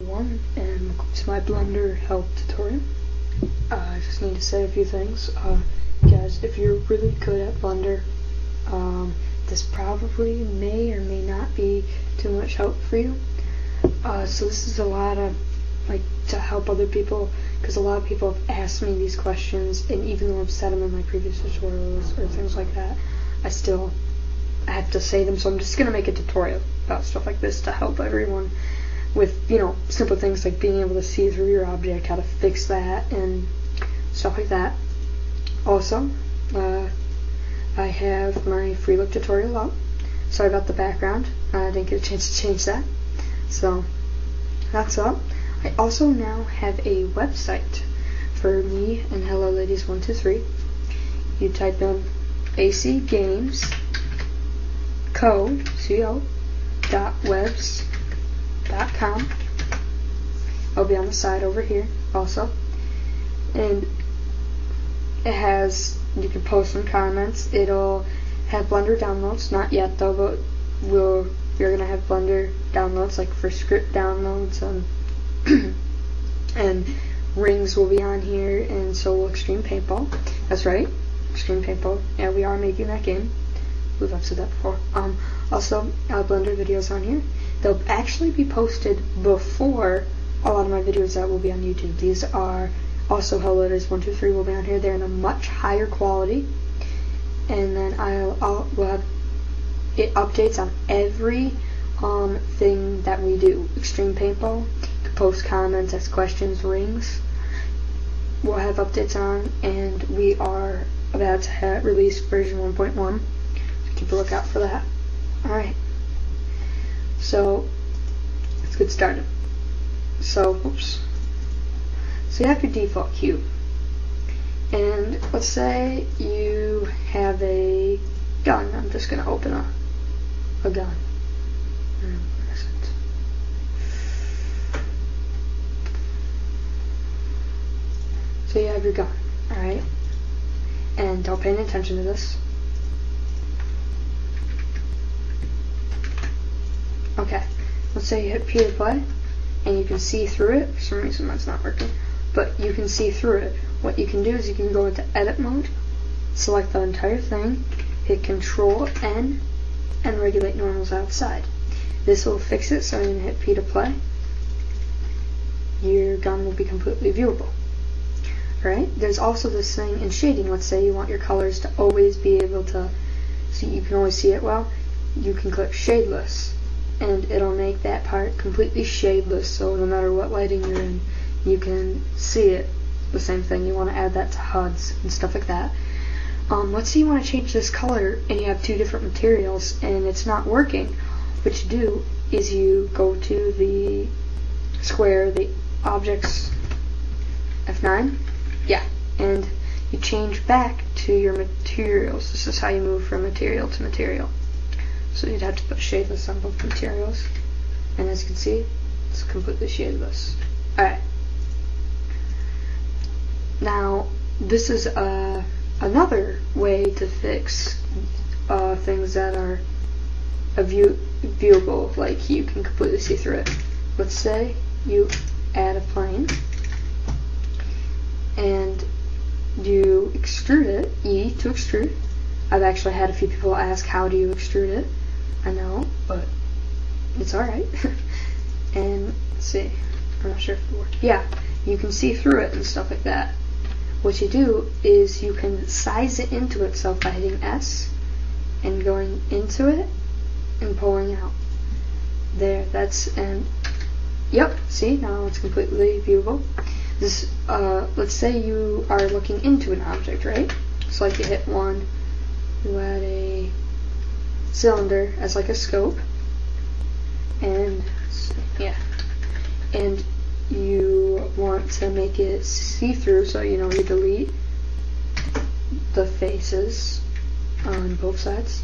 And welcome to my Blender help tutorial. I just need to say a few things. Guys, if you're really good at Blender, this probably may or may not be too much help for you. So this is a lot of to help other people, because a lot of people have asked me these questions, and even though I've said them in my previous tutorials or things like that, I have to say them. So I'm just gonna make a tutorial about stuff like this to help everyone with, simple things like being able to see through your object, how to fix that, and stuff like that. Also, I have my free look tutorial up. Sorry about the background. I didn't get a chance to change that. So, that's up. I also now have a website for me and Hello Ladies 123. You type in AC Games code co.webs.com. I'll be on the side over here also, and it has, you can post some comments. It'll have Blender downloads, not yet though, but you're gonna have Blender downloads like for script downloads, and rings will be on here, and so will Extreme Paintball. That's right, Extreme Paintball. Yeah, we are making that game. I believe I've said that before. Also, Blender videos on here. They'll actually be posted before a lot of my videos that will be on YouTube. These are also Hello Ladies 123 will be on here. They're in a much higher quality, and then we'll have it updates on every thing that we do. Extreme Paintball, you can post comments, ask questions, rings. We'll have updates on, and we are about to release version 1.1. Keep a lookout for that. Alright, so let's get started. So you have your default cube, and let's say you have a gun. I'm just going to open a gun. Where is it? So you have your gun, alright? And don't pay any attention to this. Okay, let's say you hit P to play, and you can see through it. For some reason mine's not working, but you can see through it. What you can do is you can go into edit mode, select the entire thing, hit Control N, and regulate normals outside. This will fix it, so when you hit P to play, your gun will be completely viewable. Right? There's also this thing in shading. Let's say you want your colors to always be able to see, you can always see it well. You can click shadeless, and it'll make that part completely shadeless, so no matter what lighting you're in, you can see it. The same thing, you want to add that to HUDs and stuff like that. Let's say you want to change this color and you have two different materials and it's not working. What you do is you go to the square, the objects, F9, yeah, and you change back to your materials. This is how you move from material to material. So you'd have to put shadeless on both materials, and as you can see, it's completely shadeless. Alright. Now, this is another way to fix things that are viewable, like you can completely see through it. Let's say you add a plane, and you extrude it, E to extrude. I've actually had a few people ask, how do you extrude it? I know, but it's alright. And let's see, I'm not sure if it worked. Yeah, you can see through it and stuff like that. What you do is you can size it into itself by hitting S and going into it and pulling out. There, and yep, see, now it's completely viewable. This, let's say you are looking into an object, right? So like you hit 1, you add a cylinder as like a scope, and yeah, and you want to make it see-through, so you delete the faces on both sides,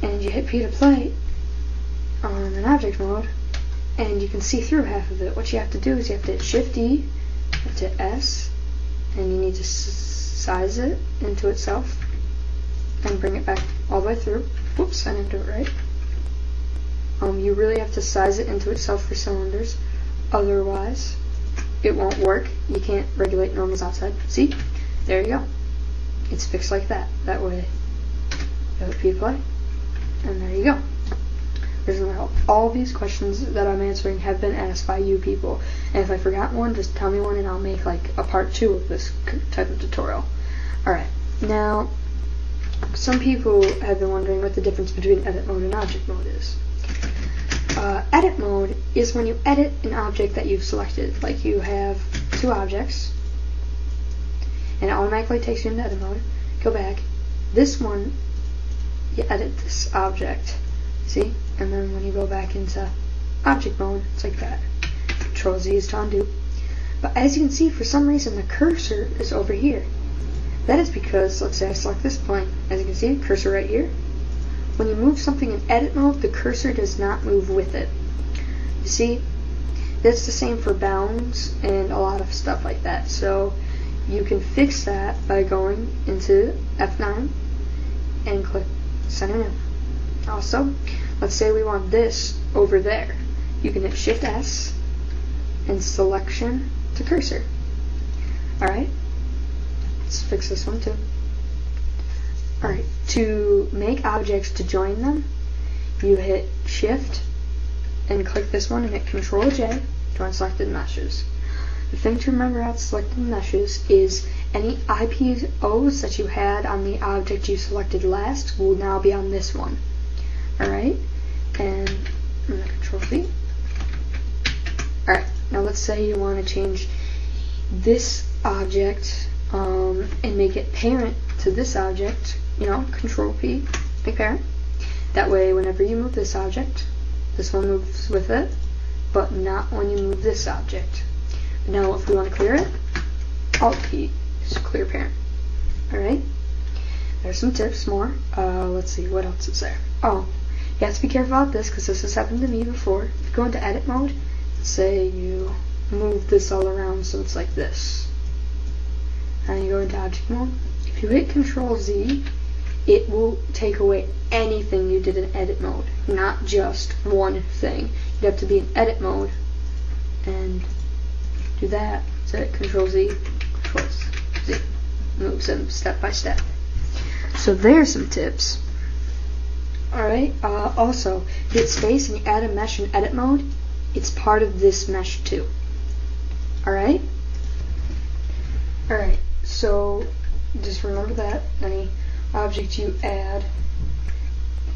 and you hit P to play on an object mode, and you can see through half of it. What you have to do is you have to hit Shift E, you have to hit S, and you need to size it into itself and bring it back all the way through. Whoops, I didn't do it right. You really have to size it into itself for cylinders, otherwise it won't work. You can't regulate normals outside. See? There you go. It's fixed like that. That way, you have a play, and there you go. There's no help. All these questions that I'm answering have been asked by you people, and if I forgot one, just tell me one and I'll make like a part 2 of this type of tutorial. Alright, now some people have been wondering what the difference between edit mode and object mode is. Edit mode is when you edit an object that you've selected. Like you have 2 objects, and it automatically takes you into edit mode. Go back. This one, you edit this object. See? And then when you go back into object mode, it's like that. Control Z is to undo. But as you can see, for some reason the cursor is over here. That is because, let's say I select this point. As you can see, cursor right here. When you move something in edit mode, the cursor does not move with it. You see? That's the same for bounds and a lot of stuff like that. So you can fix that by going into F9 and click center new. Also, let's say we want this over there. You can hit Shift S and selection to cursor. Alright, let's fix this one too. Alright, to make objects to join them, you hit Shift and click this one and hit Control J, join selected meshes. The thing to remember about selected meshes is any IPOs that you had on the object you selected last will now be on this one. Alright, and I'm going to Control V. Alright, now let's say you want to change this object and make it parent to this object. You know, Control P, make parent. That way, whenever you move this object, this one moves with it, but not when you move this object. Now, if we want to clear it, Alt P is clear parent. Alright, there's some tips more. Let's see, what else is there? Oh, you have to be careful about this because this has happened to me before. If you go into edit mode, say you move this all around so it's like this. And you go into object mode. If you hit Control Z, it will take away anything you did in edit mode, not just one thing. You have to be in edit mode and do that. So hit Control Z, Control Z. Moves them step by step. So there's some tips. Alright, also, hit space and you add a mesh in edit mode, it's part of this mesh too. Alright? Alright, so just remember that any object you add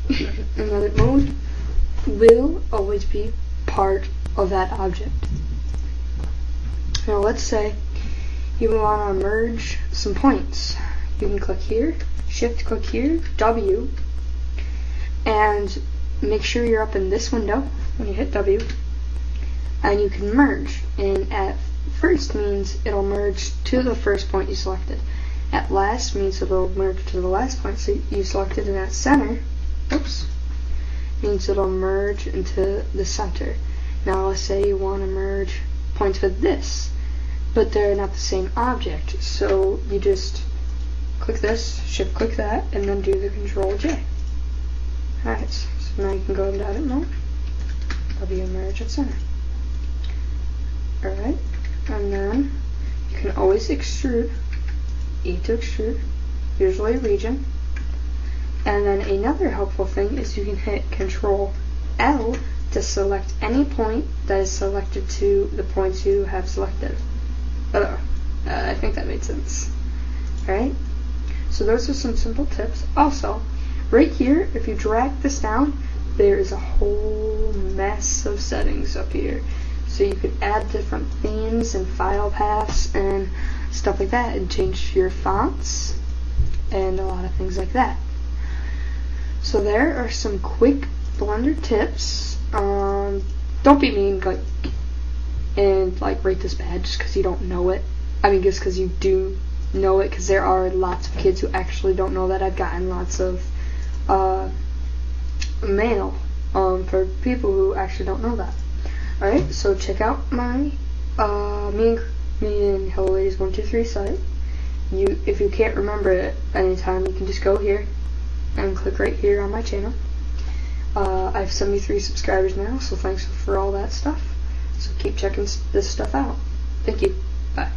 in edit mode will always be part of that object. Now let's say you want to merge some points. You can click here, Shift click here, W, and make sure you're up in this window when you hit W, and you can merge. And at first means it'll merge to the first point you selected. At last means it'll merge to the last point so you selected, and at center, oops, means it'll merge into the center. Now let's say you want to merge points with this, but they're not the same object, so you just click this, Shift click that, and then do the Control J. Alright, so now you can go into edit mode, W merge at center. Alright, and then you can always extrude, E to extrude, usually region. And then another helpful thing is you can hit Control L to select any point that is selected to the points you have selected. I think that made sense. Alright, so those are some simple tips. Also, right here, if you drag this down, there is a whole mess of settings up here. So you could add different themes and file paths and stuff like that, and change your fonts and a lot of things like that. So there are some quick Blender tips. Don't be mean, and rate this bad just because you don't know it. I mean, just because you do know it, because there are lots of kids who actually don't know that. I've gotten lots of mail for people who actually don't know that. Alright, so check out my me and Hello Ladies 123 site. If you can't remember it anytime, you can just go here and click right here on my channel. I have 73 subscribers now, so thanks for all that stuff. So keep checking this stuff out. Thank you. Bye.